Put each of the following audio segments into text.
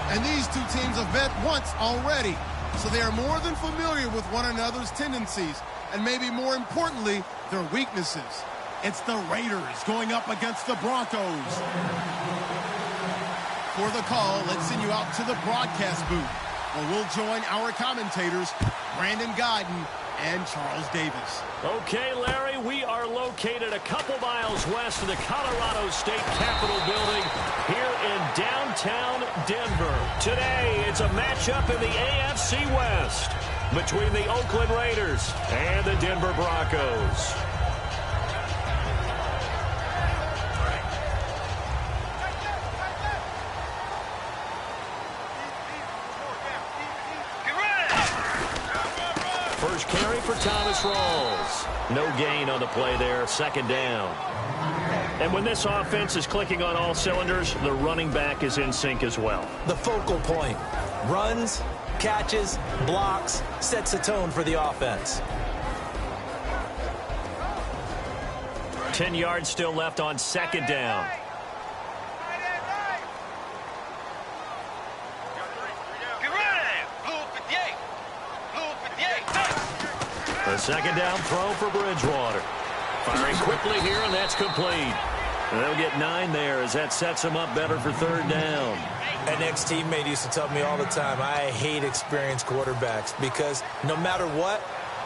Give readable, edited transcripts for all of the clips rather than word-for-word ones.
And these two teams have met once already, so they are more than familiar with one another's tendencies, and maybe more importantly, their weaknesses. It's the Raiders going up against the Broncos. For the call, let's send you out to the broadcast booth, where we'll join our commentators, Brandon Guyton and Charles Davis. Okay, Larry, we are located a couple miles west of the Colorado State Capitol building here in downtown Denver. Today, it's a matchup in the AFC West between the Oakland Raiders and the Denver Broncos. First carry for Thomas Rawls. No gain on the play there, second down. And when this offense is clicking on all cylinders, the running back is in sync as well. The focal point. Runs, catches, blocks, sets the tone for the offense. 10 yards still left on second down. A second down throw for Bridgewater. Firing quickly here, and that's complete. And they'll get 9 there as that sets them up better for third down. An ex-teammate used to tell me all the time, I hate experienced quarterbacks because no matter what,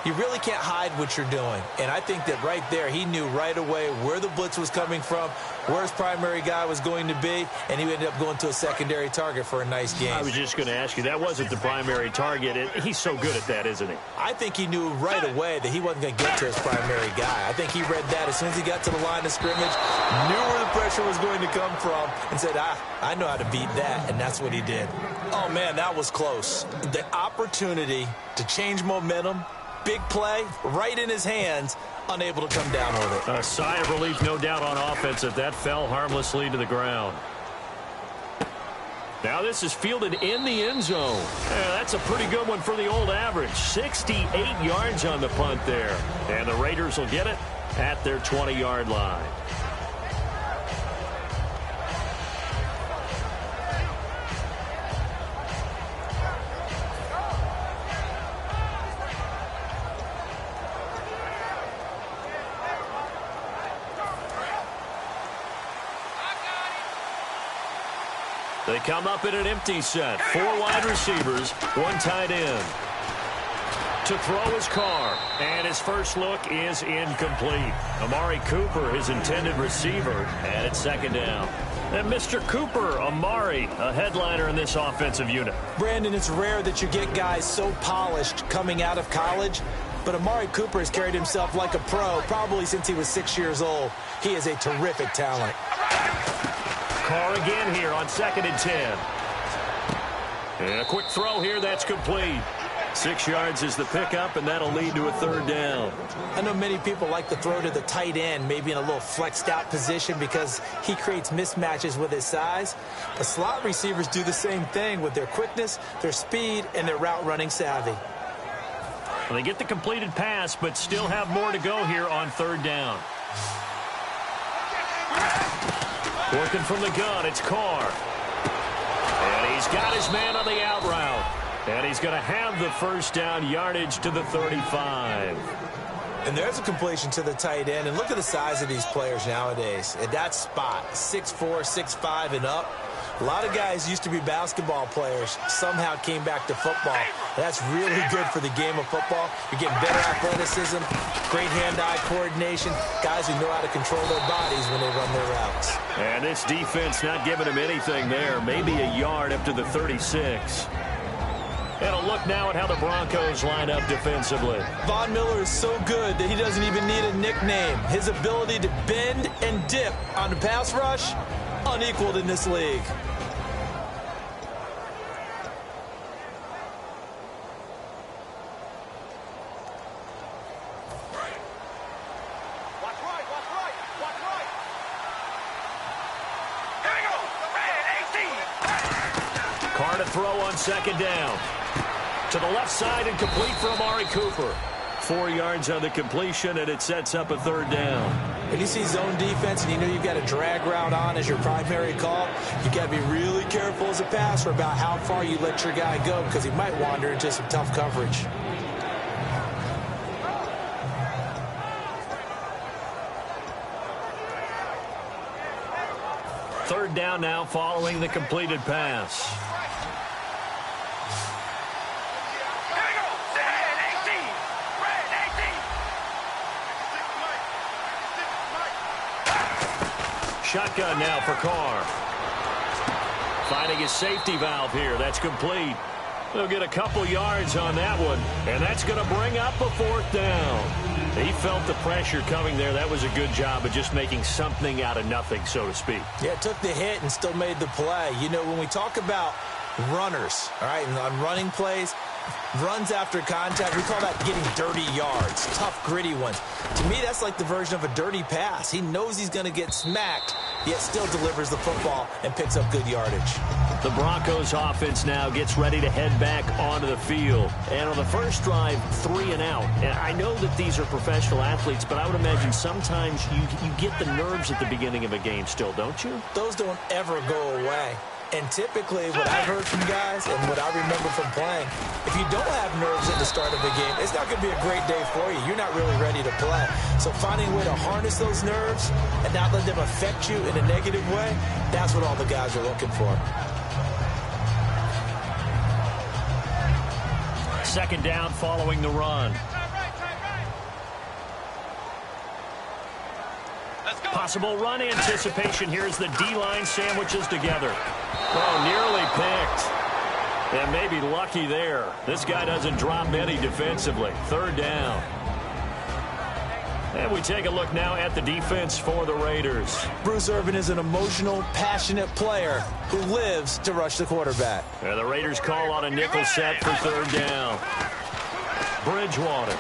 you really can't hide what you're doing. And I think that right there, he knew right away where the blitz was coming from, where his primary guy was going to be, and he ended up going to a secondary target for a nice game. I was just going to ask you, that wasn't the primary target. He's so good at that, isn't he? I think he knew right away that he wasn't going to get to his primary guy. I think he read that as soon as he got to the line of scrimmage, knew where the pressure was going to come from, and said, I know how to beat that, and that's what he did. Oh, man, that was close. The opportunity to change momentum, big play, right in his hands, unable to come down with it. A sigh of relief, no doubt, on offense if that fell harmlessly to the ground. Now this is fielded in the end zone. That's a pretty good one for the old average. 68 yards on the punt there. And the Raiders will get it at their 20-yard line. They come up in an empty set. 4 wide receivers, 1 tight end. To throw his Carr, and his first look is incomplete. Amari Cooper, his intended receiver, and it's second down. And Mr. Cooper, Amari, a headliner in this offensive unit. Brandon, it's rare that you get guys so polished coming out of college, but Amari Cooper has carried himself like a pro probably since he was 6 years old. He is a terrific talent. Carr again here on 2nd and 10. And a quick throw here, that's complete. 6 yards is the pickup, and that'll lead to a third down. I know many people like to throw to the tight end, maybe in a little flexed out position because he creates mismatches with his size. The slot receivers do the same thing with their quickness, their speed, and their route running savvy. Well, they get the completed pass, but still have more to go here on third down. Working from the gun, it's Carr. And he's got his man on the out route. And he's going to have the first down, yardage to the 35. And there's a completion to the tight end. And look at the size of these players nowadays. At that spot, 6'4", 6'5", and up. A lot of guys used to be basketball players, somehow came back to football. That's really good for the game of football. You're getting better athleticism, great hand-eye coordination, guys who know how to control their bodies when they run their routes. And this defense not giving him anything there, maybe a yard up to the 36. And a look now at how the Broncos line up defensively. Von Miller is so good that he doesn't even need a nickname. His ability to bend and dip on the pass rush, unequaled in this league. Carr to throw on second down. To the left side and complete for Amari Cooper. 4 yards on the completion, and it sets up a third down. When you see zone defense and you know you've got a drag route on as your primary call, you got to be really careful as a passer about how far you let your guy go because he might wander into some tough coverage. Third down now following the completed pass. Shotgun now for Carr. Finding his safety valve here. That's complete. They'll get a couple yards on that one, and that's going to bring up a fourth down. He felt the pressure coming there. That was a good job of just making something out of nothing, so to speak. Yeah, took the hit and still made the play. You know, when we talk about runners, all right, and on running plays, runs after contact, we call that getting dirty yards, tough, gritty ones. To me, that's like the version of a dirty pass. He knows he's going to get smacked, yet still delivers the football and picks up good yardage. The Broncos offense now gets ready to head back onto the field. And on the first drive, 3 and out. And I know that these are professional athletes, but I would imagine sometimes you get the nerves at the beginning of a game still, don't you? Those don't ever go away. And typically, what I've heard from guys and what I remember from playing, if you don't have nerves at the start of a game, it's not going to be a great day for you. You're not really ready to play. So finding a way to harness those nerves and not let them affect you in a negative way, that's what all the guys are looking for. Second down following the run. Possible run anticipation here as the D-line sandwiches together. Oh, nearly picked. And maybe lucky there. This guy doesn't drop many defensively. Third down. And we take a look now at the defense for the Raiders. Bruce Irvin is an emotional, passionate player who lives to rush the quarterback. And the Raiders call on a nickel set for third down. Bridgewater.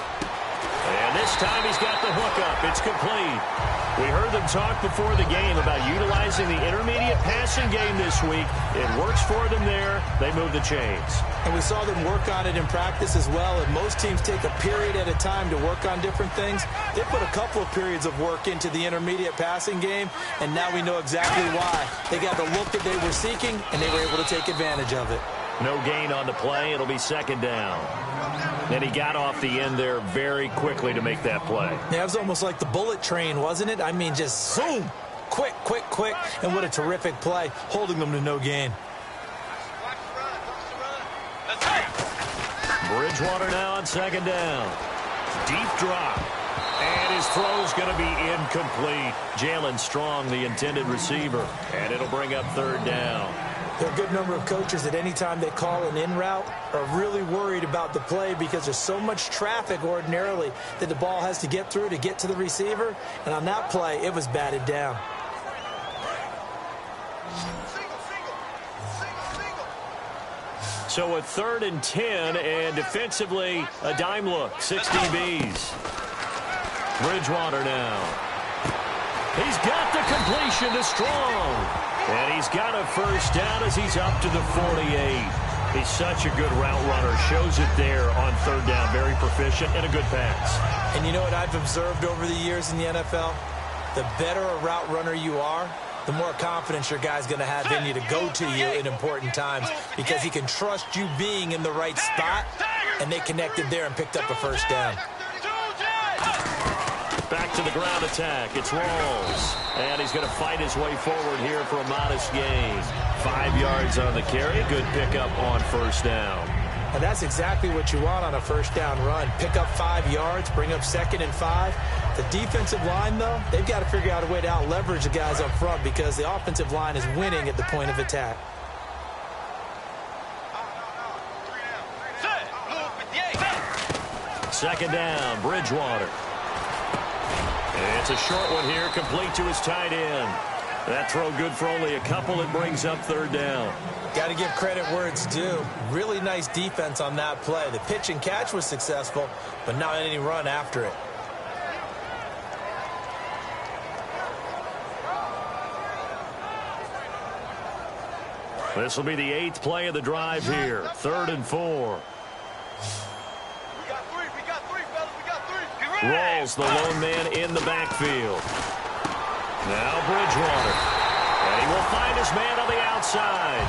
And this time he's got the hook up. It's complete. We heard them talk before the game about utilizing the intermediate passing game this week. It works for them there. They move the chains. And we saw them work on it in practice as well. And most teams take a period at a time to work on different things. They put a couple of periods of work into the intermediate passing game, and now we know exactly why. They got the look that they were seeking, and they were able to take advantage of it. No gain on the play. It'll be second down. And he got off the end there very quickly to make that play. Yeah, it was almost like the bullet train, wasn't it? I mean, just zoom. Quick, quick, quick. And what a terrific play, holding them to no gain. Bridgewater now on second down. Deep drop. And his throw's going to be incomplete. Jalen Strong, the intended receiver. And it'll bring up third down. There are a good number of coaches that any time they call an in route are really worried about the play because there's so much traffic ordinarily that the ball has to get through to get to the receiver. And on that play, it was batted down. So a 3rd and 10, and defensively a dime look. 6 DBs. Bridgewater now. He's got the completion to Strong. And he's got a first down as he's up to the 48. He's such a good route runner. Shows it there on third down. Very proficient and a good pass. And you know what I've observed over the years in the NFL? The better a route runner you are, the more confidence your guy's going to have in you to go to you in important times because he can trust you being in the right spot, and they connected there and picked up a first down. Back to the ground attack. It's Rawls. And he's going to fight his way forward here for a modest gain. 5 yards on the carry. Good pickup on first down. And that's exactly what you want on a first down run. Pick up 5 yards, bring up 2nd and 5. The defensive line, though, they've got to figure out a way to out-leverage the guys up front because the offensive line is winning at the point of attack. Second down, Bridgewater. It's a short one here, complete to his tight end. That throw good for only a couple. It brings up third down. Got to give credit where it's due. Really nice defense on that play. The pitch and catch was successful, but not any run after it. This will be the 8th play of the drive here. 3rd and 4. We got three, fellas. We got Rolls the lone man in the backfield. Now Bridgewater. And he will find his man on the outside.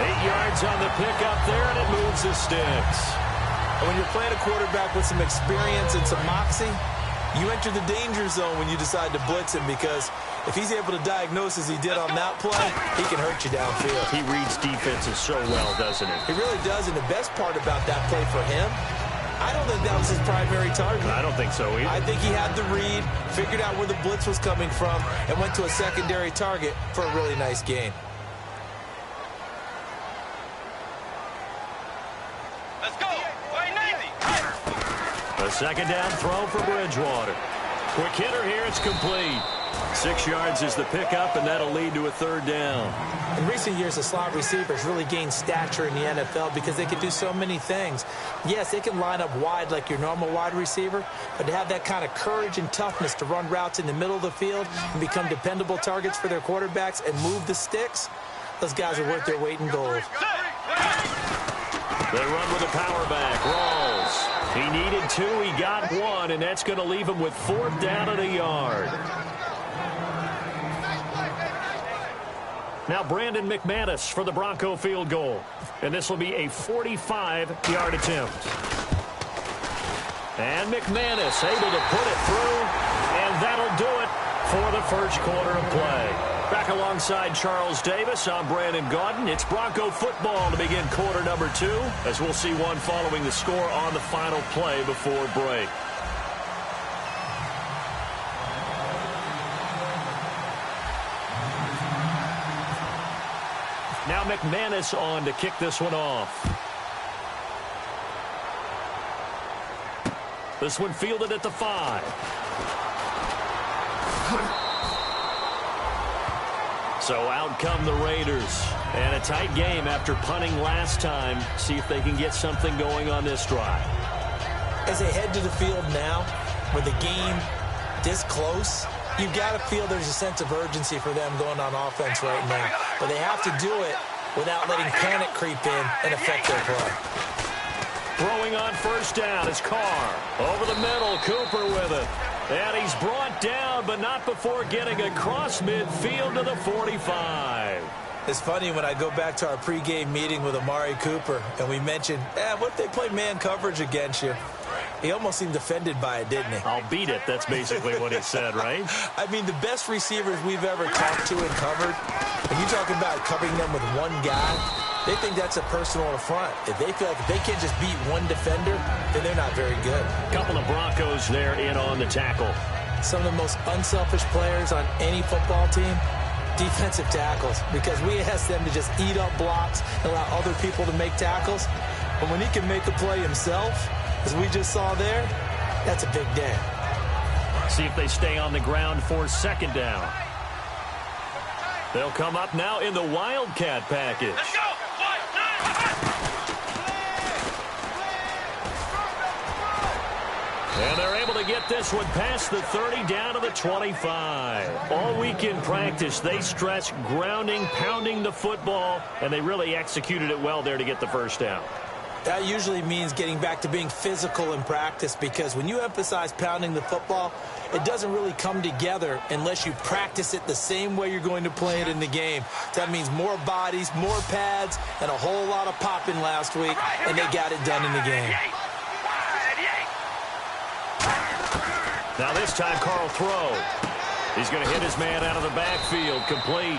8 yards on the pickup there, and it moves the sticks. And when you're playing a quarterback with some experience and some moxie, you enter the danger zone when you decide to blitz him, because if he's able to diagnose as he did on that play, he can hurt you downfield. He reads defenses so well, doesn't he? He really does, and the best part about that play for him, I don't think that was his primary target. I don't think so either. I think he had the read, figured out where the blitz was coming from, and went to a secondary target for a really nice gain. Let's go. A second down throw for Bridgewater. Quick hitter here, it's complete. 6 yards is the pickup, and that'll lead to a third down. In recent years, the slot receivers really gained stature in the NFL because they can do so many things. Yes, they can line up wide like your normal wide receiver, but to have that kind of courage and toughness to run routes in the middle of the field and become dependable targets for their quarterbacks and move the sticks, those guys are worth their weight in gold. They run with a power back. Rolls. He needed 2. He got 1, and that's going to leave him with 4th down and a yard. Now Brandon McManus for the Bronco field goal. And this will be a 45-yard attempt. And McManus able to put it through, and that'll do it for the first quarter of play. Back alongside Charles Davis, I'm Brandon Gaudin. It's Bronco football to begin quarter number 2, as we'll see one following the score on the final play before break. Now McManus on to kick this one off. This one fielded at the 5. So out come the Raiders. And a tight game after punting last time. See if they can get something going on this drive. As they head to the field now, with the game this close, you've got to feel there's a sense of urgency for them going on offense right now. But they have to do it without letting panic creep in and affect their play. Throwing on first down is Carr. Over the middle, Cooper with it. And he's brought down, but not before getting across midfield to the 45. It's funny when I go back to our pregame meeting with Amari Cooper, and we mentioned, what if they play man coverage against you? He almost seemed offended by it, didn't he? I'll beat it. That's basically what he said, right? I mean, the best receivers we've ever talked to and covered, and you talk about covering them with one guy, they think that's a personal affront. If they feel like if they can't just beat one defender, then they're not very good. Couple of Broncos there in on the tackle. Some of the most unselfish players on any football team, defensive tackles, because we ask them to just eat up blocks and allow other people to make tackles. But when he can make a play himself, as we just saw there, that's a big day. See if they stay on the ground for second down. They'll come up now in the Wildcat package. Let's go. And they're able to get this one past the 30 down to the 25. All week in practice, they stress grounding, pounding the football, and they really executed it well there to get the first down. That usually means getting back to being physical in practice, because when you emphasize pounding the football, it doesn't really come together unless you practice it the same way you're going to play it in the game. That means more bodies, more pads, and a whole lot of popping last week, and they got it done in the game. Now this time, Carl throw. He's going to hit his man out of the backfield, complete.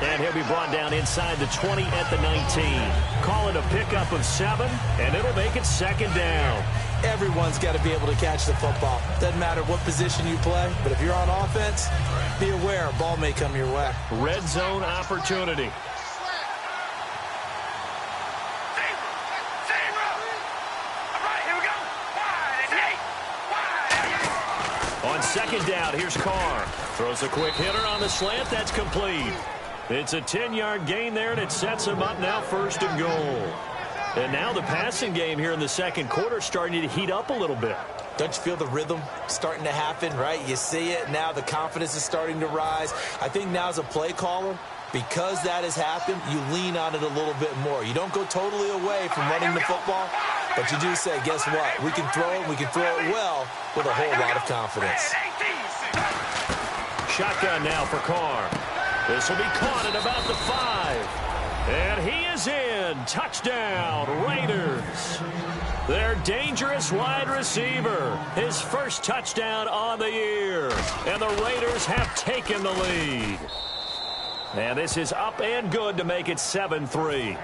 And he'll be brought down inside the 20 at the 19. Call it a pickup of 7, and it'll make it second down. Everyone's got to be able to catch the football. Doesn't matter what position you play, but if you're on offense, be aware a ball may come your way. Red zone opportunity. On second down, here's Carr. Throws a quick hitter on the slant. That's complete. It's a 10-yard gain there, and it sets him up now first and goal. And now the passing game here in the second quarter starting to heat up a little bit. Don't you feel the rhythm starting to happen, right? You see it now. The confidence is starting to rise. I think now as a play caller, because that has happened, you lean on it a little bit more. You don't go totally away from running the football, But you do say, guess what? We can throw it. We can throw it well with a whole lot of confidence. Shotgun now for Carr. This will be caught at about the 5. And he is in. Touchdown, Raiders. Their dangerous wide receiver. His first touchdown on the year. And the Raiders have taken the lead. And this is up and good to make it 7-3.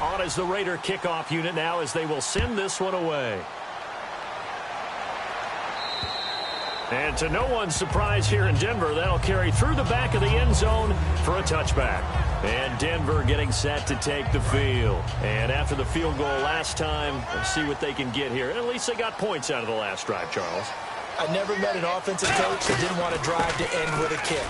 On is the Raider kickoff unit now as they will send this one away. And to no one's surprise here in Denver, that'll carry through the back of the end zone for a touchback. And Denver getting set to take the field. And after the field goal last time, let's see what they can get here. At least they got points out of the last drive, Charles. I never met an offensive coach that didn't want to drive to end with a kick.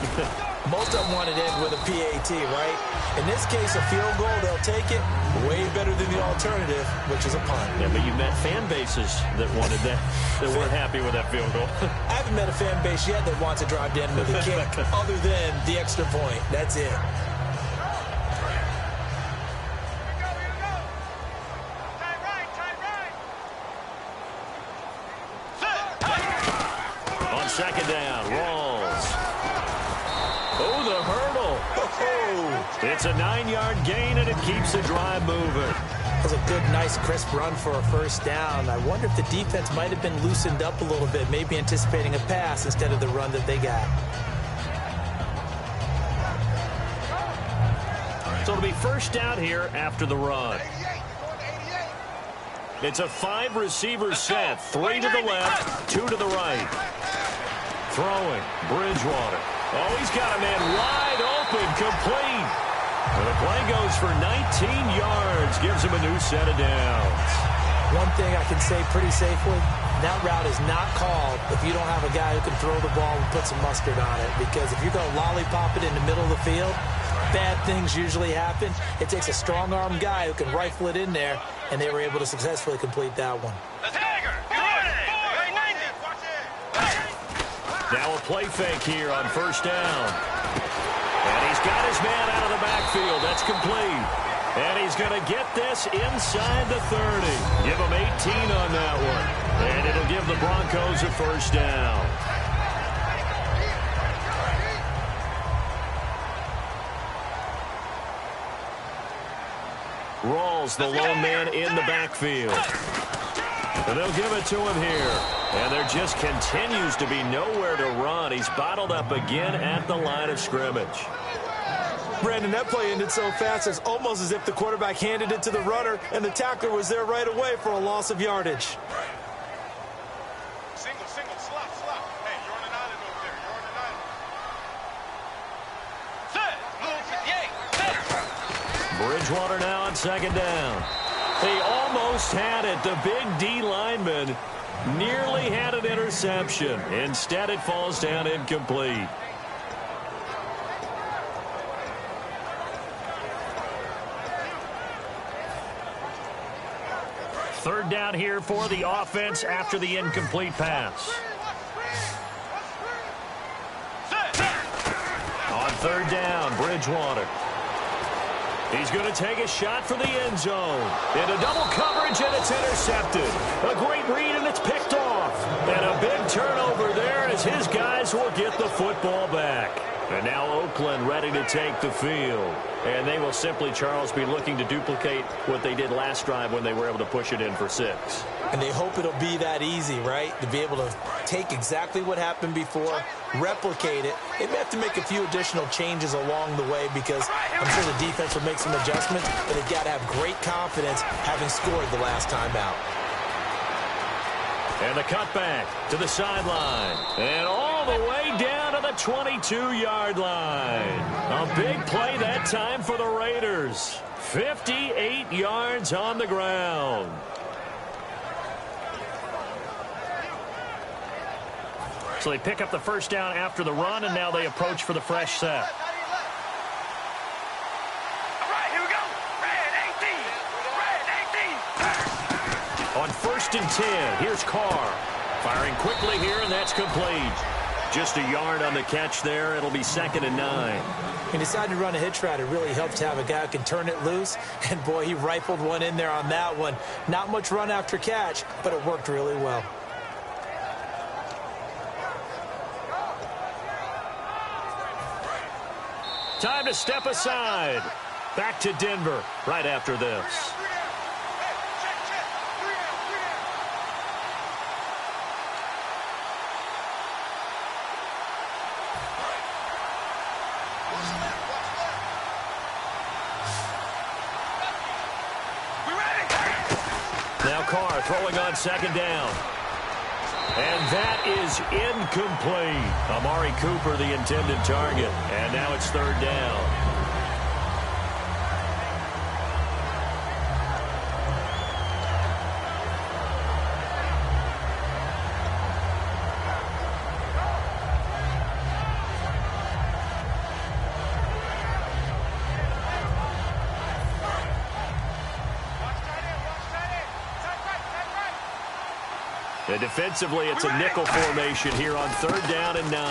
Most of them wanted to end with a PAT, right? In this case, a field goal, they'll take it. Way better than the alternative, which is a punt. Yeah, but you met fan bases that wanted that, that weren't happy with that field goal. I haven't met a fan base yet that wants to drive to end with a kick other than the extra point. That's it. Second down, Rawls. Oh, the hurdle. Oh, it's a 9-yard gain, and it keeps the drive moving. That was a good, nice, crisp run for a first down. I wonder if the defense might have been loosened up a little bit, maybe anticipating a pass instead of the run that they got. So it'll be first down here after the run. It's a 5-receiver set, 3 to the left, 2 to the right. Throwing, Bridgewater. Oh, he's got a man wide open, complete. And the play goes for 19 yards, gives him a new set of downs. One thing I can say pretty safely, that route is not called if you don't have a guy who can throw the ball and put some mustard on it. Because if you're going to lollipop it in the middle of the field, bad things usually happen. It takes a strong-arm guy who can rifle it in there, and they were able to successfully complete that one. Now a play fake here on first down. And he's got his man out of the backfield. That's complete. And he's going to get this inside the 30. Give him 18 on that one. And it'll give the Broncos a first down. Rawls, the lone man in the backfield. And they'll give it to him here. And there just continues to be nowhere to run. He's bottled up again at the line of scrimmage. Brandon, that play ended so fast, it's almost as if the quarterback handed it to the runner and the tackler was there right away for a loss of yardage. Single, slot. Hey, you're on an island over there. You're on an island. Bridgewater now on second down. He almost had it. The big D lineman nearly had an interception. Instead, it falls down incomplete. Third down here for the offense after the incomplete pass. On third down, Bridgewater. He's going to take a shot for the end zone. Into double coverage, and it's intercepted. A great read, and it's picked off. And a big turnover there as his guys will get the football back. And now Oakland ready to take the field. And they will simply, Charles, be looking to duplicate what they did last drive when they were able to push it in for 6. And they hope it'll be that easy, right? To be able to take exactly what happened before, replicate it. They may have to make a few additional changes along the way because I'm sure the defense will make some adjustments, but they've got to have great confidence having scored the last time out. And the cutback to the sideline. And all the way down to the 22-yard line. A big play that time for the Raiders. 58 yards on the ground. So they pick up the first down after the run, and now they approach for the fresh set. On 1st and 10, here's Carr. Firing quickly here, and that's complete. Just a yard on the catch there. It'll be 2nd and 9. He decided to run a hitch route. It really helps to have a guy who can turn it loose. And, boy, he rifled one in there on that one. Not much run after catch, but it worked really well. Time to step aside. Back to Denver right after this. Now Carr throwing on 2nd down. And that is incomplete. Amari Cooper, the intended target. And now it's 3rd down. And defensively, it's a nickel formation here on 3rd down and 9.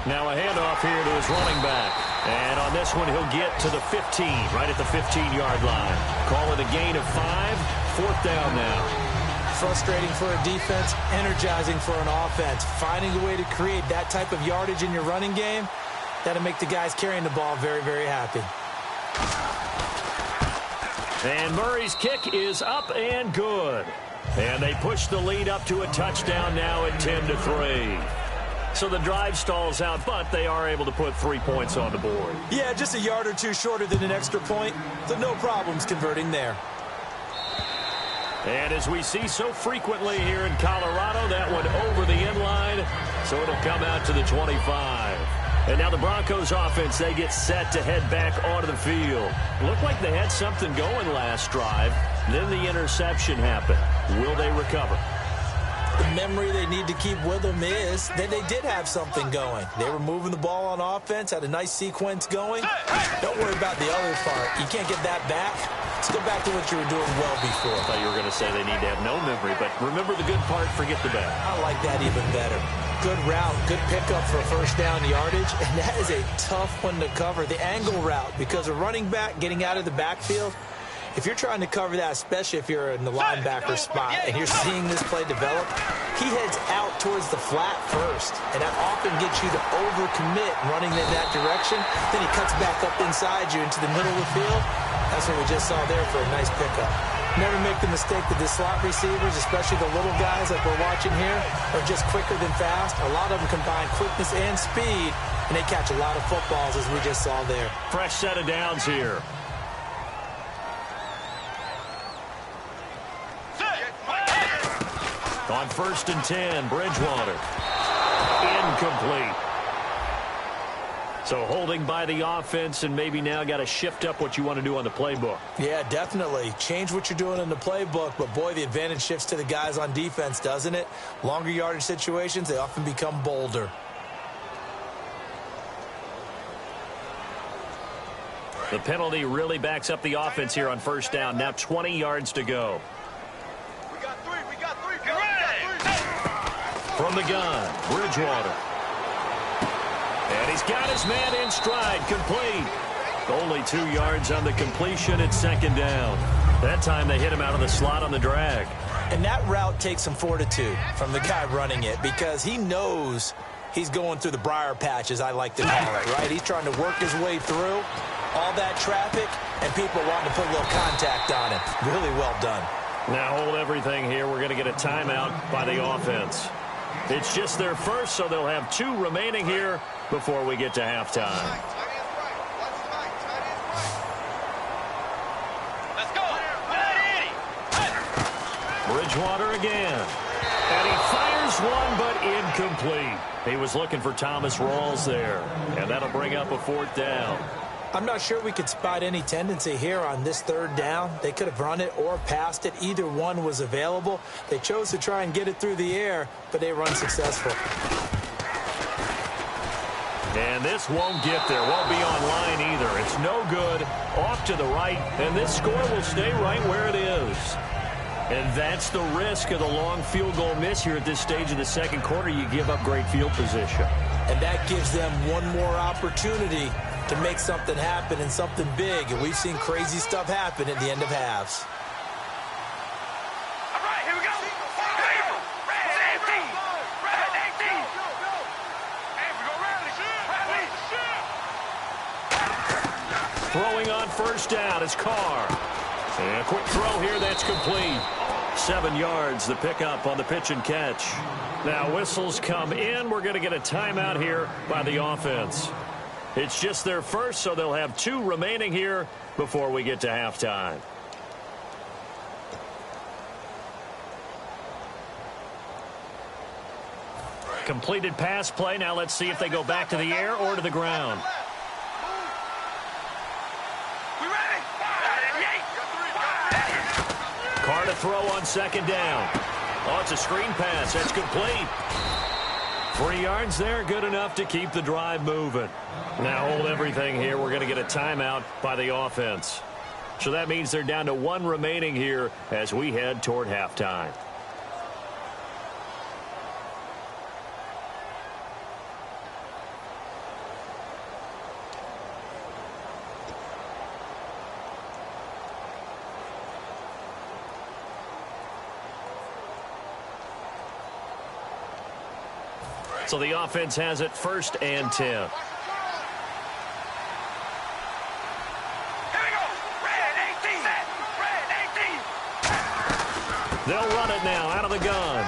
Now a handoff here to his running back. And on this one, he'll get to the 15, right at the 15-yard line. Call it a gain of 5, 4th down now. Frustrating for a defense, energizing for an offense. Finding a way to create that type of yardage in your running game, that'll make the guys carrying the ball very, very happy. And Murray's kick is up and good. And they push the lead up to a touchdown now at 10-3. So the drive stalls out, but they are able to put 3 points on the board. Yeah, just a yard or two shorter than an extra point, so no problems converting there. And as we see so frequently here in Colorado, that one over the end line, so it'll come out to the 25. And now the Broncos offense, they get set to head back onto the field. Looked like they had something going last drive. Then the interception happened. Will they recover? The memory they need to keep with them is that they did have something going. They were moving the ball on offense, had a nice sequence going. Don't worry about the other part. You can't get that back. Let's go back to what you were doing well before. I thought you were going to say they need to have no memory, but remember the good part, forget the bad. I like that even better. Good route, good pickup for first down yardage, and that is a tough one to cover. The angle route, because a running back getting out of the backfield, if you're trying to cover that, especially if you're in the linebacker spot and you're seeing this play develop, he heads out towards the flat first, and that often gets you to overcommit running in that direction. Then he cuts back up inside you into the middle of the field. That's what we just saw there for a nice pickup. Never make the mistake that the slot receivers, especially the little guys like we're watching here, are just quicker than fast. A lot of them combine quickness and speed, and they catch a lot of footballs, as we just saw there. Fresh set of downs here. On 1st and 10, Bridgewater. Incomplete. So holding by the offense, and maybe now got to shift up what you want to do on the playbook. Yeah, definitely. Change what you're doing in the playbook, but boy, the advantage shifts to the guys on defense, doesn't it? Longer yardage situations, they often become bolder. The penalty really backs up the offense here on 1st down. Now 20 yards to go. We got three. From the gun, Bridgewater. And he's got his man in stride, complete. Only 2 yards on the completion at 2nd down. That time they hit him out of the slot on the drag. And that route takes some fortitude from the guy running it, because he knows he's going through the briar patch, as I like to call it, right? He's trying to work his way through all that traffic, and people wanting to put a little contact on it. Really well done. Now hold everything here. We're going to get a timeout by the offense. It's just their first, so they'll have 2 remaining here before we get to halftime. Let's go. Bridgewater again. And he fires one, but incomplete. He was looking for Thomas Rawls there. And that'll bring up a 4th down. I'm not sure we could spot any tendency here on this 3rd down. They could have run it or passed it. Either one was available. They chose to try and get it through the air, but they were unsuccessful. And this won't get there. Won't be on line either. It's no good. Off to the right. And this score will stay right where it is. And that's the risk of the long field goal miss here at this stage of the 2nd quarter. You give up great field position. and that gives them one more opportunity to make something happen and something big. And we've seen crazy stuff happen at the end of halves. All right, here we go. Throwing on first down is Carr. And a quick throw here that's complete. 7 yards, the pickup on the pitch and catch. Now whistles come in. We're going to get a timeout here by the offense. It's just their first, so they'll have 2 remaining here before we get to halftime. Completed pass play. Now let's see if they go back to the air or to the ground. Carr to throw on second down. Oh, it's a screen pass. That's complete. 3 yards there, good enough to keep the drive moving. Now hold everything here. We're going to get a timeout by the offense. So that means they're down to 1 remaining here as we head toward halftime. So the offense has it 1st and 10. Here we go. Red 18. Red 18. They'll run it now out of the gun.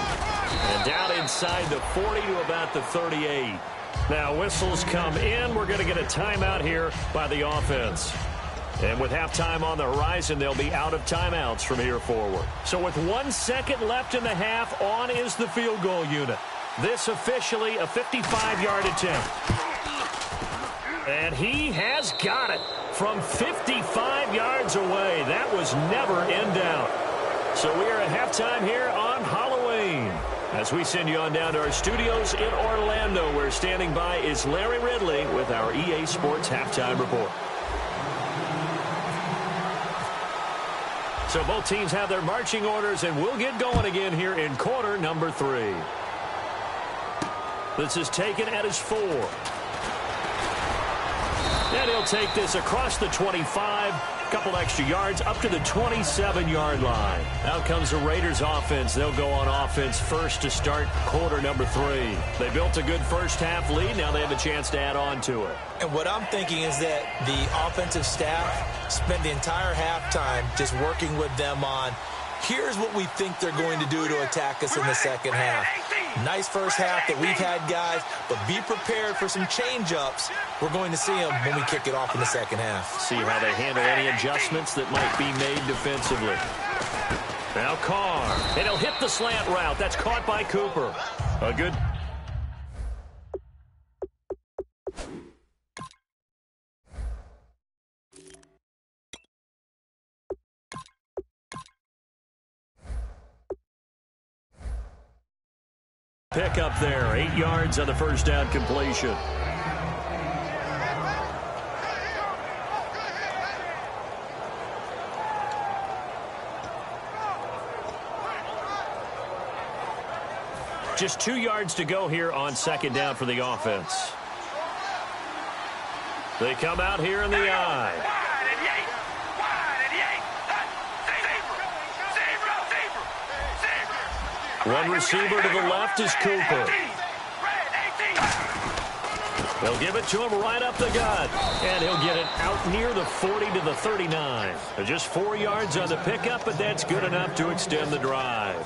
And down inside the 40 to about the 38. Now whistles come in. We're going to get a timeout here by the offense. And with halftime on the horizon, they'll be out of timeouts from here forward. So with 1 second left in the half, on is the field goal unit. This officially a 55-yard attempt. And he has got it from 55 yards away. That was never in doubt. So we are at halftime here on Halloween. As we send you on down to our studios in Orlando, where standing by is Larry Ridley with our EA Sports Halftime Report. So both teams have their marching orders, and we'll get going again here in quarter number 3. This is taken at his 4. And he'll take this across the 25. Couple extra yards up to the 27-yard line. Out comes the Raiders offense. They'll go on offense first to start quarter number 3. They built a good first half lead. Now they have a chance to add on to it. And what I'm thinking is that the offensive staff spent the entire halftime just working with them on, here's what we think they're going to do to attack us in the second half. Nice first half that we've had, guys, but be prepared for some change-ups. We're going to see them when we kick it off in the second half. See how they handle any adjustments that might be made defensively. Now Carr, and he'll hit the slant route. That's caught by Cooper. A good... pick up there, 8 yards on the first down completion. Just 2 yards to go here on second down for the offense. They come out here in the eye. One receiver to the left is Cooper. They'll give it to him right up the gut. And he'll get it out near the 40 to the 39. Just 4 yards on the pickup, but that's good enough to extend the drive.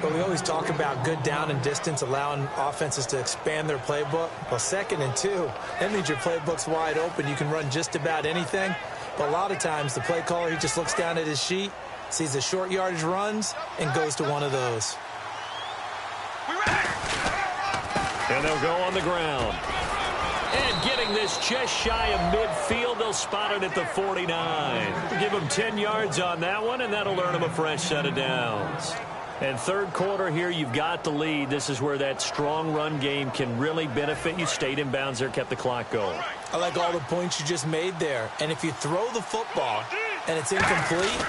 But we always talk about good down and distance, allowing offenses to expand their playbook. Well, 2nd and 2, that means your playbook's wide open. You can run just about anything. But a lot of times, the play caller, he just looks down at his sheet, sees the short yardage runs, and goes to one of those. And they'll go on the ground. And getting this just shy of midfield, they'll spot it at the 49. Give them 10 yards on that one, and that'll earn them a fresh set of downs. And third quarter here, you've got the lead. This is where that strong run game can really benefit you. Stayed in bounds there, kept the clock going. I like all the points you just made there. And if you throw the football and it's incomplete,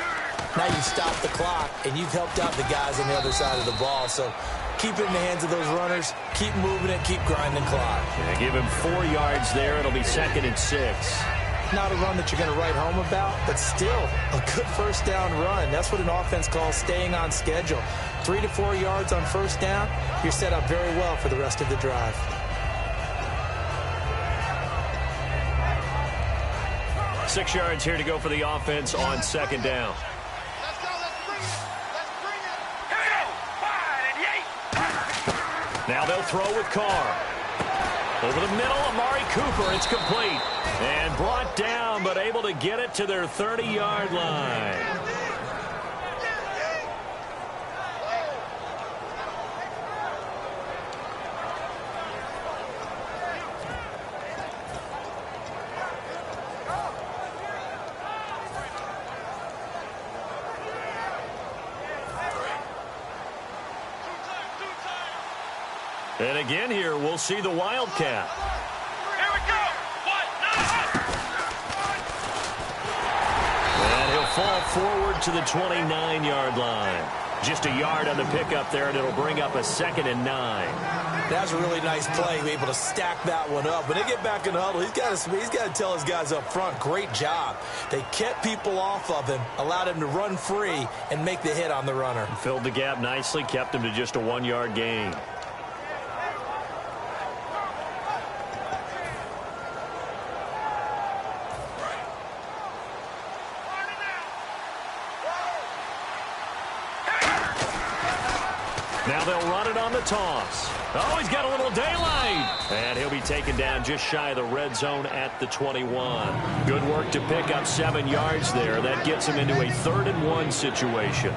Now you've stopped the clock, and you've helped out the guys on the other side of the ball. So keep it in the hands of those runners. Keep moving it. Keep grinding clock. Yeah, give him 4 yards there. It'll be 2nd and 6. Not a run that you're going to write home about, but still a good first down run. That's what an offense calls staying on schedule. 3 to 4 yards on first down, you're set up very well for the rest of the drive. Six yards here to go for the offense on 2nd down. Let's go. Let's bring it. Let's bring it. Here we go. 5 and 8. Now they'll throw with Carr. Over the middle, Amari Cooper. It's complete. And brought down, but able to get it to their 30-yard line. And again here, we'll see the Wildcat. Here we go. 1, And he'll fall forward to the 29-yard line. Just a yard on the pickup there, and it'll bring up a 2nd and 9. That's a really nice play, able to stack that one up. When they get back in the huddle, he's got to tell his guys up front, great job. They kept people off of him, allowed him to run free, and make the hit on the runner. Filled the gap nicely, kept him to just a 1-yard gain. Now they'll run it on the toss. Oh, he's got a little daylight. And he'll be taken down just shy of the red zone at the 21. Good work to pick up 7 yards there. That gets him into a 3rd and 1 situation.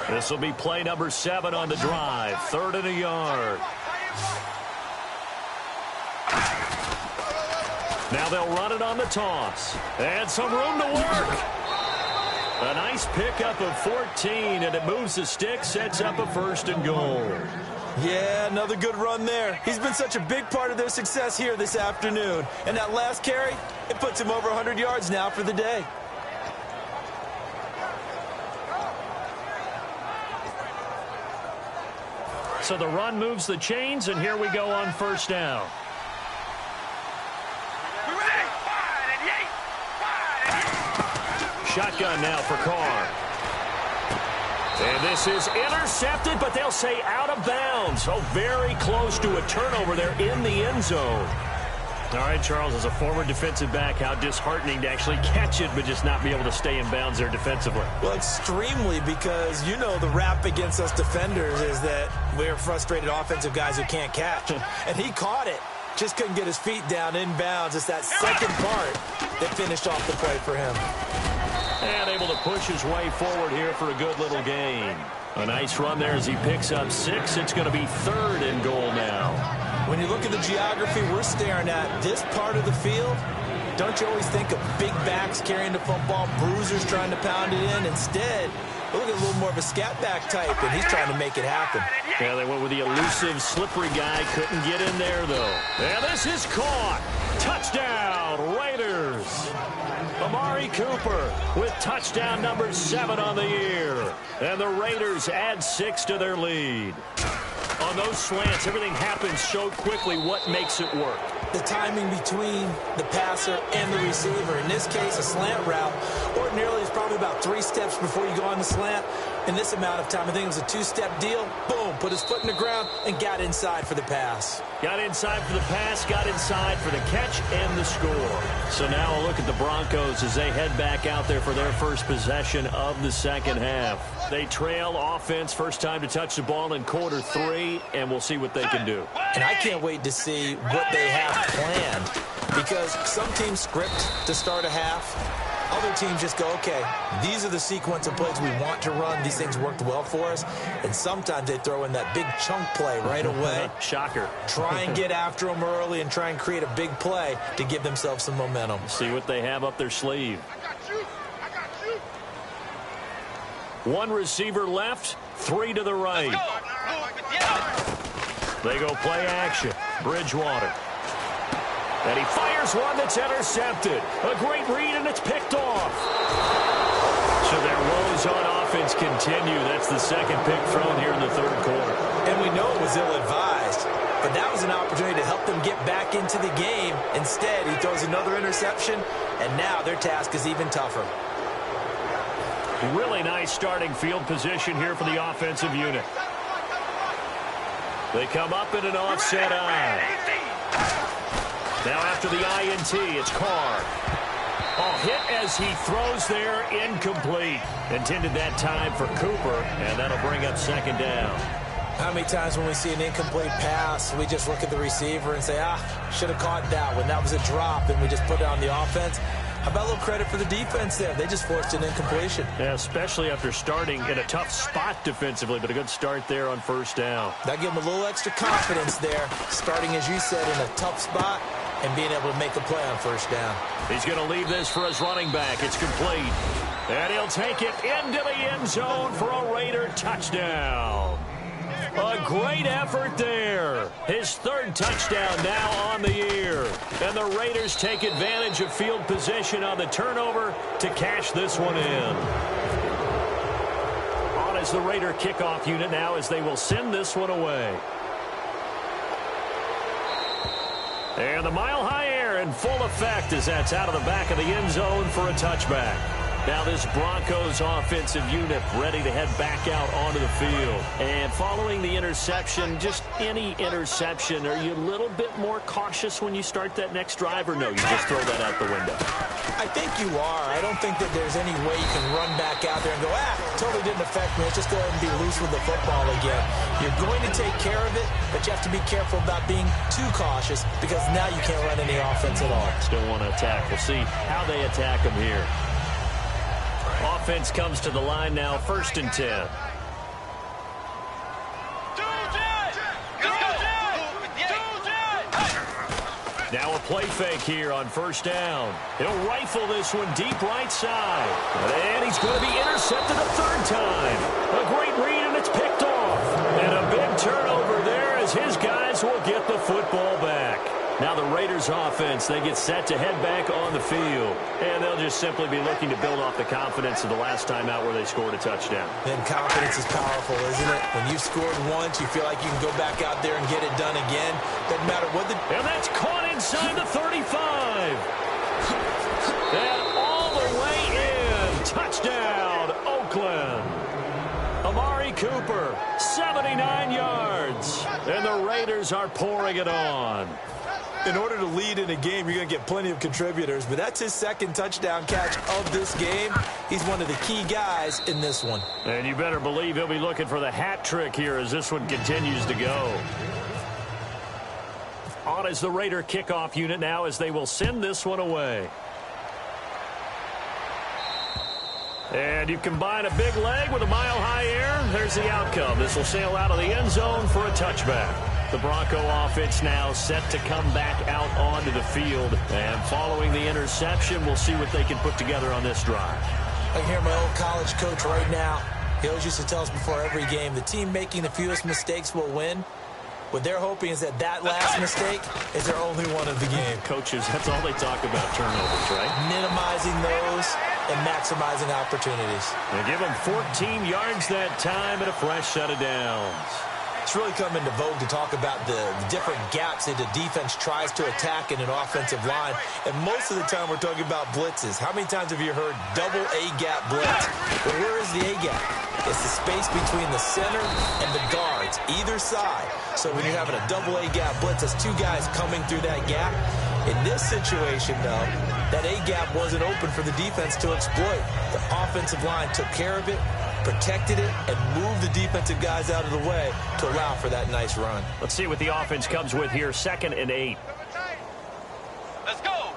This will be play number 7 on the drive. 3rd and a yard. Now they'll run it on the toss. And some room to work. A nice pickup of 14, and it moves the stick, sets up a 1st and goal. Yeah, another good run there. He's been such a big part of their success here this afternoon. And that last carry, it puts him over 100 yards now for the day. So the run moves the chains, and here we go on 1st down. Shotgun now for Carr. And this is intercepted, but they'll say out of bounds. So very close to a turnover there in the end zone. All right, Charles, as a former defensive back, how disheartening to actually catch it but just not be able to stay in bounds there defensively. Well, extremely, because you know the rap against us defenders is that we're frustrated offensive guys who can't catch. And he caught it. Just couldn't get his feet down in bounds. It's that second part that finished off the play for him. And able to push his way forward here for a good little gain. A nice run there as he picks up 6. It's going to be 3rd and goal now. When you look at the geography we're staring at, this part of the field, don't you always think of big backs carrying the football, bruisers trying to pound it in? Instead, look at a little more of a scat back type, and he's trying to make it happen. Yeah, they went with the elusive, slippery guy. Couldn't get in there, though. And this is caught. Touchdown, Raiders. Amari Cooper with touchdown number 7 on the year. And the Raiders add 6 to their lead. On those slants, everything happens so quickly. What makes it work? The timing between the passer and the receiver. In this case, a slant route ordinarily is probably about 3 steps before you go on the slant. In this amount of time, I think it was a 2-step deal. Boom, put his foot in the ground and got inside for the pass. Got inside for the pass, got inside for the catch and the score. So now a look at the Broncos as they head back out there for their first possession of the second half. They trail offense, first time to touch the ball in quarter 3, and we'll see what they can do. And I can't wait to see what they have planned, because some teams script to start a half. Other teams just go, okay, these are the sequence of plays we want to run. These things worked well for us. And sometimes they throw in that big chunk play right away. Shocker. Try and get after them early and try and create a big play to give themselves some momentum. See what they have up their sleeve. I got you. I got you. One receiver left, 3 to the right. They go play action. Bridgewater. And he fires one that's intercepted. A great read, and it's picked off. So their woes on offense continue. That's the second pick thrown here in the third quarter. And we know it was ill-advised, but that was an opportunity to help them get back into the game. Instead, he throws another interception, and now their task is even tougher. Really nice starting field position here for the offensive unit. They come up in an offset eye. Now after the INT, it's Carr. Oh, hit as he throws there, incomplete. Intended that time for Cooper, and that'll bring up second down. How many times when we see an incomplete pass, we just look at the receiver and say, should have caught that one. That was a drop, and we just put it on the offense. How about a little credit for the defense there? They just forced an incompletion. Yeah, especially after starting in a tough spot defensively, but a good start there on first down. That gave them a little extra confidence there, starting, as you said, in a tough spot and being able to make a play on first down. He's going to leave this for his running back. It's complete. And he'll take it into the end zone for a Raider touchdown. A great effort there. His third touchdown now on the year. And the Raiders take advantage of field position on the turnover to cash this one in. On is the Raider kickoff unit now as they will send this one away. And the mile-high air in full effect as that's out of the back of the end zone for a touchback. Now this Broncos offensive unit ready to head back out onto the field. And following the interception, just any interception, are you a little bit more cautious when you start that next drive, or no, you just throw that out the window? I think you are. I don't think that there's any way you can run back out there and go, totally didn't affect me. Let's just go ahead and be loose with the football again. You're going to take care of it, but you have to be careful about being too cautious because now you can't run any offense at all. Still want to attack. We'll see how they attack them here. Offense comes to the line now, 1st and 10. Now a play fake here on first down. He'll rifle this one deep right side. And he's going to be intercepted a third time. A great read, and it's picked off. And a big turnover there as his guys will get the football back. Now the Raiders offense, they get set to head back on the field. And they'll just simply be looking to build off the confidence of the last time out where they scored a touchdown. And confidence is powerful, isn't it? When you've scored once, you feel like you can go back out there and get it done again. Doesn't matter what the... And that's caught inside the 35. And all the way in. Touchdown, Oakland. Amari Cooper, 79 yards. And the Raiders are pouring it on. In order to lead in a game, you're going to get plenty of contributors, but that's his second touchdown catch of this game. He's one of the key guys in this one. And you better believe he'll be looking for the hat trick here as this one continues to go. On is the Raider kickoff unit now as they will send this one away. And you combine a big leg with a mile-high air. There's the outcome. This will sail out of the end zone for a touchback. The Bronco offense now set to come back out onto the field. And following the interception, we'll see what they can put together on this drive. I can hear my old college coach right now. He always used to tell us before every game, the team making the fewest mistakes will win. What they're hoping is that last mistake is their only one of the game. Coaches, that's all they talk about, turnovers, right? Minimizing those and maximizing opportunities. They give them 14 yards that time and a fresh set of downs. It's really come into vogue to talk about the different gaps that the defense tries to attack in an offensive line. And most of the time we're talking about blitzes. How many times have you heard double A-gap blitz? But where is the A-gap? It's the space between the center and the guards, either side. So when you're having a double A-gap blitz, that's two guys coming through that gap. In this situation, though, that A-gap wasn't open for the defense to exploit. The offensive line took care of it, protected it, and moved the defensive guys out of the way to allow for that nice run. Let's see what the offense comes with here. 2nd and 8. Let's go.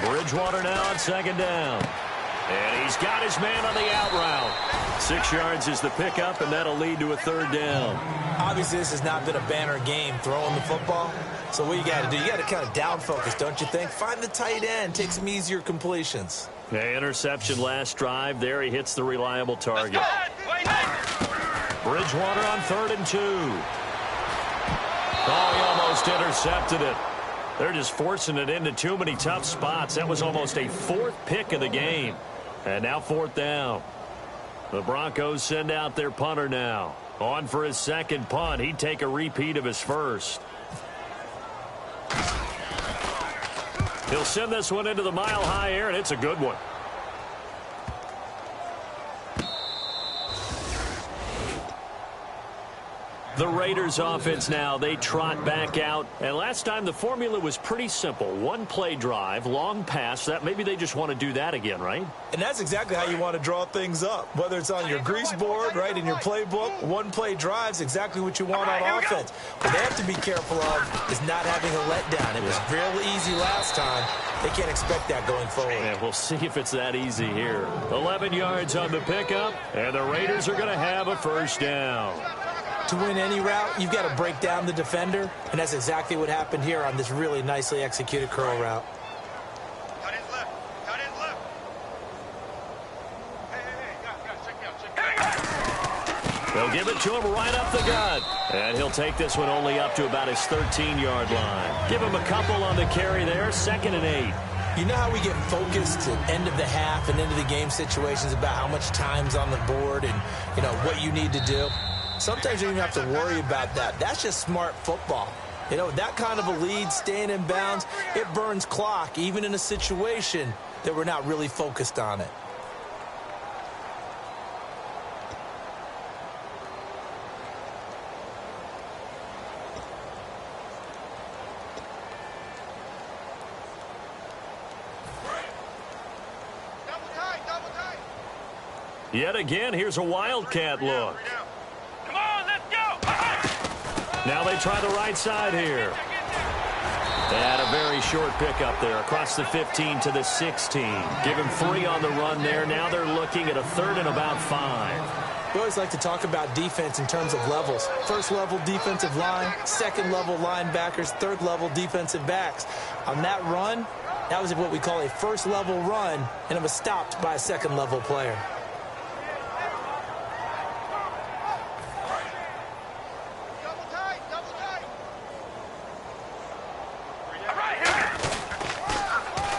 Bridgewater now on 2nd down. And he's got his man on the out route. 6 yards is the pickup, and that'll lead to a 3rd down. Obviously, this has not been a banner game throwing the football. So what you got to do, you got to kind of down focus, don't you think? Find the tight end, take some easier completions. Okay, interception last drive. There he hits the reliable target. Bridgewater on 3rd and 2. Oh, he almost intercepted it. They're just forcing it into too many tough spots. That was almost a 4th pick of the game. And now 4th down. The Broncos send out their punter now. On for his 2nd punt. He'd take a repeat of his 1st. He'll send this one into the mile-high air, and it's a good one. The Raiders offense now, they trot back out. And last time the formula was pretty simple. 1-play drive, long pass. That maybe they just want to do that again, right? And that's exactly how you want to draw things up. Whether it's on your grease board, right, in your playbook, 1-play drive's exactly what you want on offense. What they have to be careful of is not having a letdown. It was real easy last time. They can't expect that going forward. Yeah, we'll see if it's that easy here. 11 yards on the pickup, and the Raiders are going to have a 1st down. To win any route, you've got to break down the defender, and that's exactly what happened here on this really nicely executed curl route. Cut in left. Cut in left. Hey, check me out. They'll give it to him right up the gut. And he'll take this one only up to about his 13-yard line. Give him a couple on the carry there, 2nd and 8. You know how we get focused at end of the half and end of the game situations about how much time's on the board and, you know, what you need to do? Sometimes you don't even have to worry about that. That's just smart football. You know, that kind of a lead, staying in bounds, it burns clock, even in a situation that we're not really focused on it. Double tight. Yet again, here's a Wildcat look. Come on, let's go. Now they try the right side here. And a very short pickup there across the 15 to the 16. Give him 3 on the run there. Now they're looking at a 3rd and about 5. We always like to talk about defense in terms of levels. 1st level defensive line, 2nd level linebackers, 3rd level defensive backs. On that run, that was what we call a 1st level run, and it was stopped by a 2nd level player.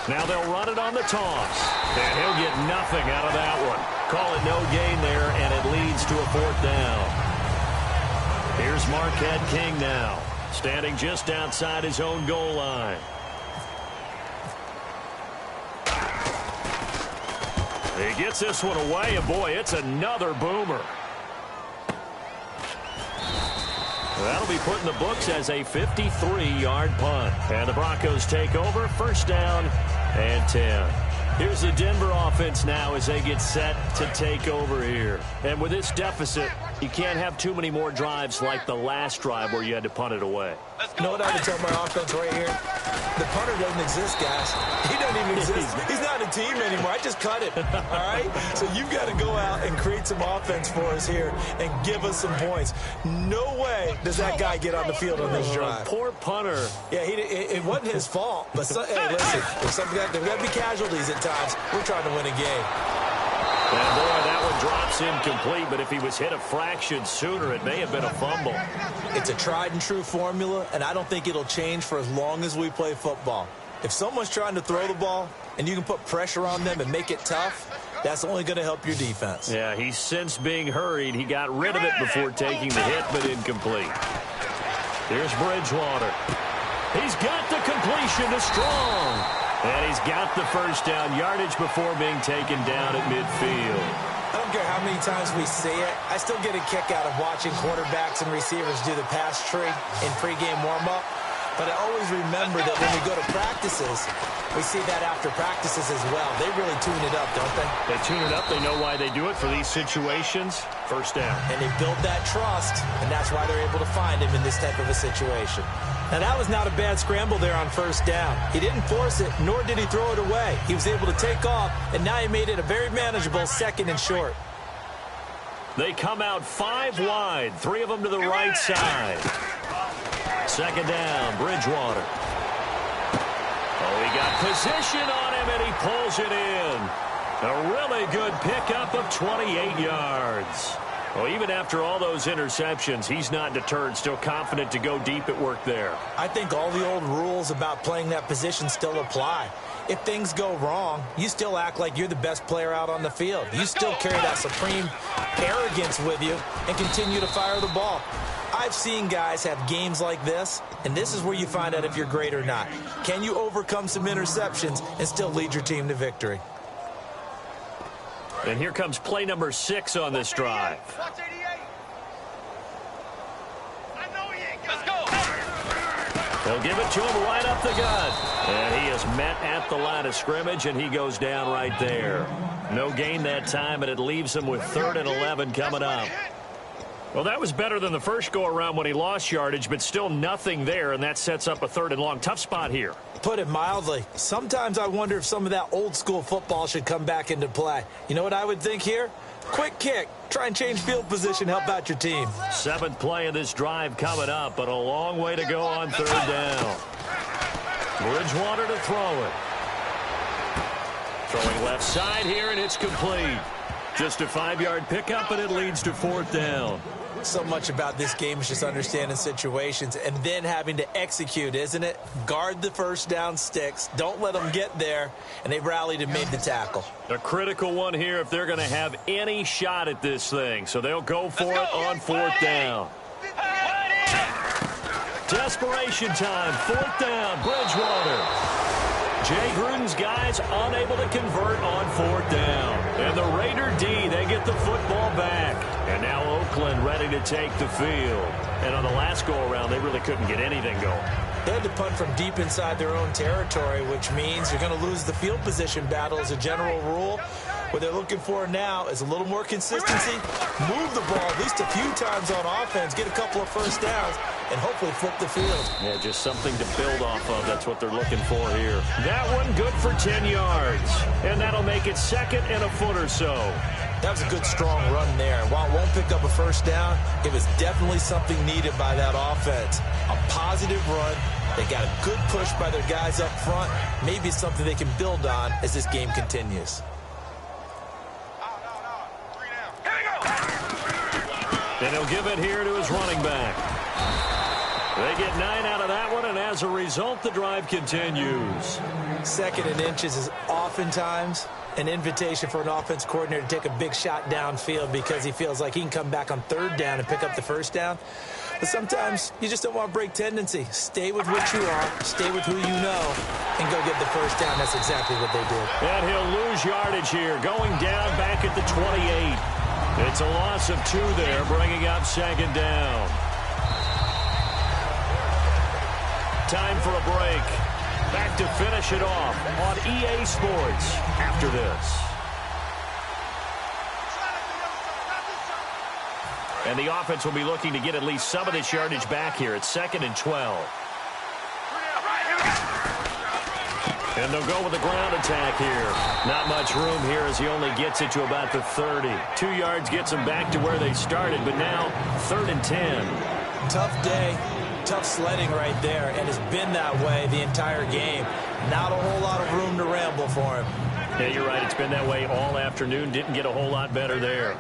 Now they'll run it on the toss. And he'll get nothing out of that one. Call it no gain there, and it leads to a 4th down. Here's Marquette King now, standing just outside his own goal line. He gets this one away, and boy, it's another boomer. That'll be put in the books as a 53-yard punt. And the Broncos take over, 1st down and 10. Here's the Denver offense now as they get set to take over here. And with this deficit, you can't have too many more drives like the last drive where you had to punt it away. You know what I would tell my offense right here? The punter doesn't exist, guys. He doesn't even exist. He's not a team anymore. I just cut it. All right? So you've got to go out and create some offense for us here and give us some points. No way does that guy get on the field on this drive. Poor punter. Yeah, it wasn't his fault. But, hey, listen, there's got to be casualties at times. We're trying to win a game. And, boy, that one drops incomplete, but if he was hit a fraction sooner, it may have been a fumble. It's a tried-and-true formula, and I don't think it'll change for as long as we play football. If someone's trying to throw the ball and you can put pressure on them and make it tough, that's only going to help your defense. Yeah, he's since being hurried. He got rid of it before taking the hit, but incomplete. Here's Bridgewater. He's got the completion to Strong. And he's got the 1st down yardage before being taken down at midfield. I don't care how many times we see it. I still get a kick out of watching quarterbacks and receivers do the pass tree in pregame warm-up. But I always remember that when we go to practices, we see that after practices as well. They really tune it up, don't they? They tune it up. They know why they do it for these situations. 1st down. And they build that trust, and that's why they're able to find him in this type of a situation. Now, that was not a bad scramble there on 1st down. He didn't force it, nor did he throw it away. He was able to take off, and now he made it a very manageable 2nd and short. They come out 5 wide, 3 of them to the right side. 2nd down, Bridgewater. Oh, he got position on time, and he pulls it in. A really good pickup of 28 yards. Well, even after all those interceptions, he's not deterred, still confident to go deep at work there. I think all the old rules about playing that position still apply. If things go wrong, you still act like you're the best player out on the field. You still carry that supreme arrogance with you and continue to fire the ball. I've seen guys have games like this, and this is where you find out if you're great or not. Can you overcome some interceptions and still lead your team to victory? And here comes play number 6 on this drive. Watch 88. I know he ain't got it. They'll give it to him right up the gut. And he is met at the line of scrimmage, and he goes down right there. No gain that time, and it leaves him with 3rd and 11 coming up. Well, that was better than the first go-around when he lost yardage, but still nothing there, and that sets up a 3rd and long. Tough spot here. Put it mildly. Sometimes I wonder if some of that old-school football should come back into play. You know what I would think here? Quick kick. Try and change field position, help out your team. 7th play of this drive coming up, but a long way to go on 3rd down. Bridgewater to throw it. Throwing left side here, and it's complete. Just a 5-yard pickup, and it leads to 4th down. So much about this game is just understanding situations and then having to execute, isn't it? Guard the first down sticks. Don't let them get there. And they rallied and made the tackle. A critical one here if they're going to have any shot at this thing. So they'll go for it on 4th down. Desperation time. 4th down. Bridgewater. Jay Gruden's guys unable to convert on 4th down. And the Raider D, they get the football back. And now Oakland ready to take the field. And on the last go-around, they really couldn't get anything going. They had to punt from deep inside their own territory, which means you're going to lose the field position battle as a general rule. What they're looking for now is a little more consistency, move the ball at least a few times on offense, get a couple of first downs, and hopefully flip the field. Yeah, just something to build off of. That's what they're looking for here. That one good for 10 yards. And that'll make it 2nd and a foot or so. That was a good, strong run there. And while it won't pick up a first down, it was definitely something needed by that offense. A positive run. They got a good push by their guys up front. Maybe it's something they can build on as this game continues. And he'll give it here to his running back. They get 9 out of that one, and as a result, the drive continues. 2nd and inches is oftentimes an invitation for an offense coordinator to take a big shot downfield because he feels like he can come back on 3rd down and pick up the first down. But sometimes you just don't want to break tendency. Stay with what you are, stay with who you know, and go get the first down. That's exactly what they did. And he'll lose yardage here, going down back at the 28. It's a loss of 2 there, bringing up 2nd down. Time for a break. Back to finish it off on EA Sports after this. And the offense will be looking to get at least some of this yardage back here. It's 2nd and 12. And they'll go with the ground attack here. Not much room here as he only gets it to about the 30. 2 yards gets him back to where they started, but now 3rd and 10. Tough day, tough sledding right there, and it's been that way the entire game. Not a whole lot of room to ramble for him. Yeah, you're right. It's been that way all afternoon. Didn't get a whole lot better there.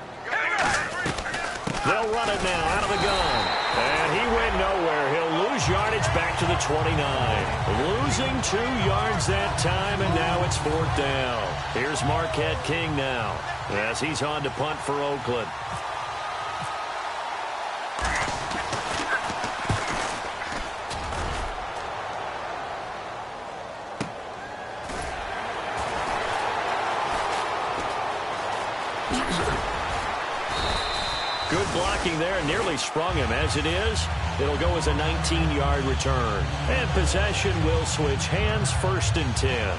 They'll run it now out of the gun. And he went nowhere. He'll lose yardage back to the 29. Losing 2 yards that time, and now it's 4th down. Here's Marquette King now as he's on to punt for Oakland. Good blocking there, nearly sprung him. As it is, it'll go as a 19-yard return. And possession will switch hands, 1st and 10.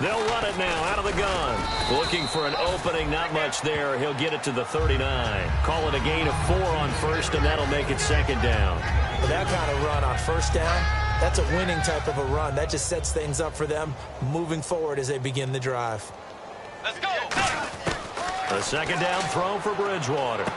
They'll run it now out of the gun. Looking for an opening, not much there. He'll get it to the 39. Call it a gain of 4 on 1st, and that'll make it 2nd down. With that kind of run on 1st down, that's a winning type of a run. That just sets things up for them moving forward as they begin the drive. Let's go. A 2nd down throw for Bridgewater.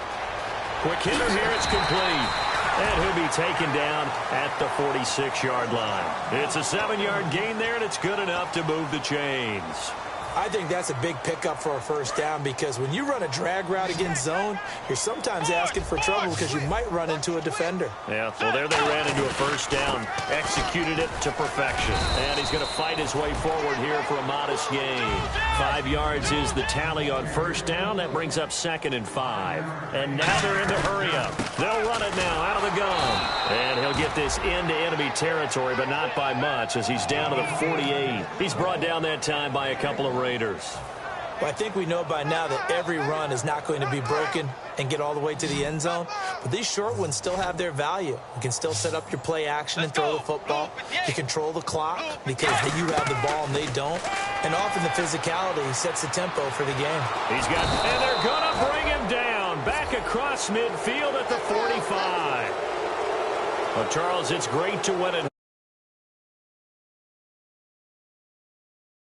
Quick hitter here, it's complete. And he'll be taken down at the 46-yard line. It's a 7-yard gain there, and it's good enough to move the chains. I think that's a big pickup for a first down because when you run a drag route against zone, you're sometimes asking for trouble because you might run into a defender. Yeah, well, there they ran into a first down, executed it to perfection. And he's going to fight his way forward here for a modest gain. 5 yards is the tally on first down. That brings up 2nd and 5. And now they're into hurry up. They'll run it now out of the gun. And he'll get this into enemy territory, but not by much as he's down to the 48. He's brought down that time by a couple of Raiders. Well, I think we know by now that every run is not going to be broken and get all the way to the end zone. But these short ones still have their value. You can still set up your play action and throw the football. You control the clock because you have the ball and they don't. And often the physicality sets the tempo for the game. And they're going to bring him down. Back across midfield at the 45. Well, Charles, it's great to win it.